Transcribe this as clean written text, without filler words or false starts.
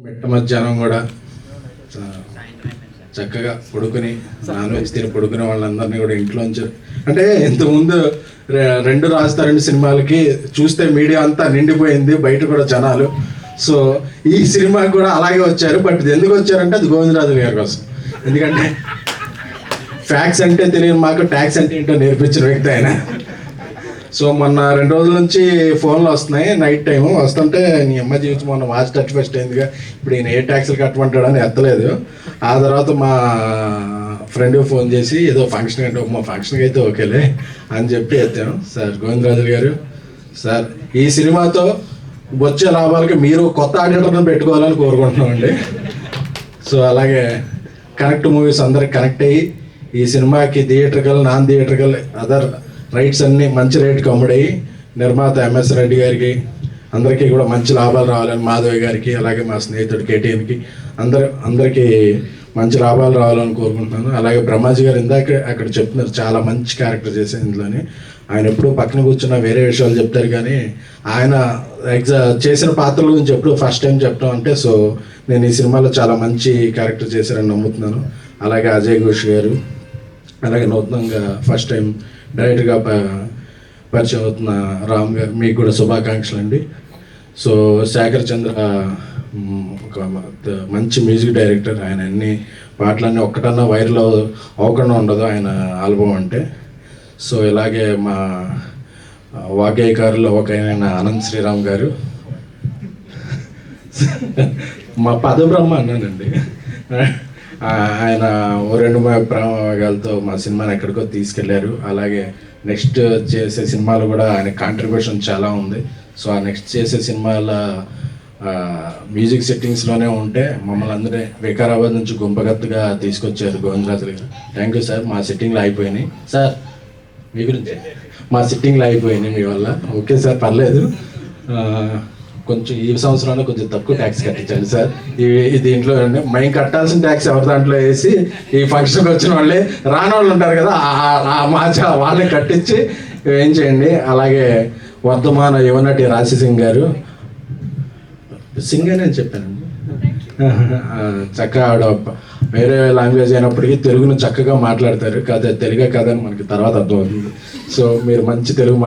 మిట్ట మధ్యాహ్నం కూడా చక్కగా పడుకుని నాన్ వెజ్ తిని పడుకునే వాళ్ళందరినీ కూడా ఇంట్లోంచి అంటే ఇంతకుముందు 2 రాజధాని సినిమాలకి చూస్తే మీడియా అంతా నిండిపోయింది, బయట కూడా జనాలు. సో ఈ సినిమాకి కూడా అలాగే వచ్చారు. బట్ ఎందుకు వచ్చారంటే అది గోవిందరాజు గారి కోసం. ఎందుకంటే ఫ్యాక్స్ అంటే తెలియని మాకు ట్యాక్స్ అంటే ఏంటో నేర్పించిన వ్యక్తి ఆయన. సో మొన్న 2 రోజుల నుంచి ఫోన్లు వస్తున్నాయి, నైట్ టైం వస్తుంటే నీ అమ్మ జీవితం మొన్న వాచ్ 31st అయిందిగా, ఇప్పుడు ఈయన ఏ ట్యాక్స్లు కట్టమంటాడని ఎత్తలేదు. ఆ తర్వాత మా ఫ్రెండ్కి ఫోన్ చేసి ఏదో ఫంక్షన్ అంటే మా ఫంక్షన్కి అయితే ఓకేలే అని చెప్పి ఎత్తాను. సార్ గోవిందరాజు గారు, సార్ ఈ సినిమాతో వచ్చే లాభాలకి మీరు కొత్త ఆడిటర్ని పెట్టుకోవాలని కోరుకుంటున్నామండి. సో అలాగే కనెక్ట్ మూవీస్ అందరికి కనెక్ట్ అయ్యి ఈ సినిమాకి theatrical non theatrical other rights అన్నీ మంచి రేటుకి అమ్ముడయ్యి నిర్మాత ఎంఎస్ రెడ్డి గారికి అందరికీ కూడా మంచి లాభాలు రావాలని, మాధవి గారికి అలాగే మా స్నేహితుడు కేటీఎన్కి అందరికీ మంచి లాభాలు రావాలని కోరుకుంటున్నాను. అలాగే బ్రహ్మాజీ గారు ఇందాక అక్కడ చెప్తున్నారు చాలా మంచి క్యారెక్టర్ చేశారు ఇందులోని. ఆయన ఎప్పుడు పక్కన కూర్చున్న వేరే విషయాలు చెప్తారు కానీ ఆయన చేసిన పాత్రల గురించి ఎప్పుడు ఫస్ట్ టైం చెప్పడం అంటే, సో నేను ఈ సినిమాలో చాలా మంచి క్యారెక్టర్ చేశారని నమ్ముతున్నాను. అలాగే అజయ్ ఘోష్ గారు, అలాగే నూతనంగా ఫస్ట్ టైం డైరెక్ట్గా పరిచయం అవుతున్న రామ్ గారు, మీకు కూడా శుభాకాంక్షలు అండి. సో శేఖర్ చంద్ర ఒక మంచి మ్యూజిక్ డైరెక్టర్, ఆయన అన్ని పాటలన్నీ ఒక్కటన్నా వైరల్ అవ్వకుండా ఉండదు ఆయన ఆల్బమ్ అంటే. సో ఇలాగే మా వాగ్గేయకారులో ఒక ఆయన అనంత్ శ్రీరామ్ గారు, మా పదబ్రహ్మ అన్నానండి, ఆయన 2 ప్రయోగాలతో మా సినిమాని ఎక్కడికో తీసుకెళ్లారు. అలాగే నెక్స్ట్ చేసే సినిమాలు కూడా ఆయన కాంట్రిబ్యూషన్ చాలా ఉంది. సో ఆ నెక్స్ట్ చేసే సినిమాల మ్యూజిక్ సెట్టింగ్స్లోనే ఉంటే మమ్మల్ని అందరినీ వికారాబాద్ నుంచి గుంపగత్తుగా తీసుకొచ్చారు గోవిందరాజు గారు. Thank you sir. మా సిట్టింగ్లో అయిపోయినాయి సార్, మీ గురించి మా సిట్టింగ్లో అయిపోయినాయి మీ వల్ల. ఓకే సార్, పర్లేదు. కొంచెం ఈ సంవత్సరంలో కొంచెం తక్కువ ట్యాక్స్ కట్టించండి సార్. దీంట్లో మేము కట్టాల్సిన ట్యాక్స్ ఎవరి దాంట్లో వేసి ఈ ఫంక్షన్కి వచ్చిన వాళ్ళే రాని వాళ్ళు ఉంటారు కదా, వాళ్ళని కట్టించి ఏం చేయండి. అలాగే వర్ధమాన యువనటి రాశి సింగ్ గారు, సింగ్ అని చెప్పానండి, చక్కగా ఆవిడ వేరే లాంగ్వేజ్ అయినప్పటికీ తెలుగును చక్కగా మాట్లాడతారు. తెలుగే కదని మనకి తర్వాత అర్థమవుతుంది. సో మీరు మంచి తెలుగు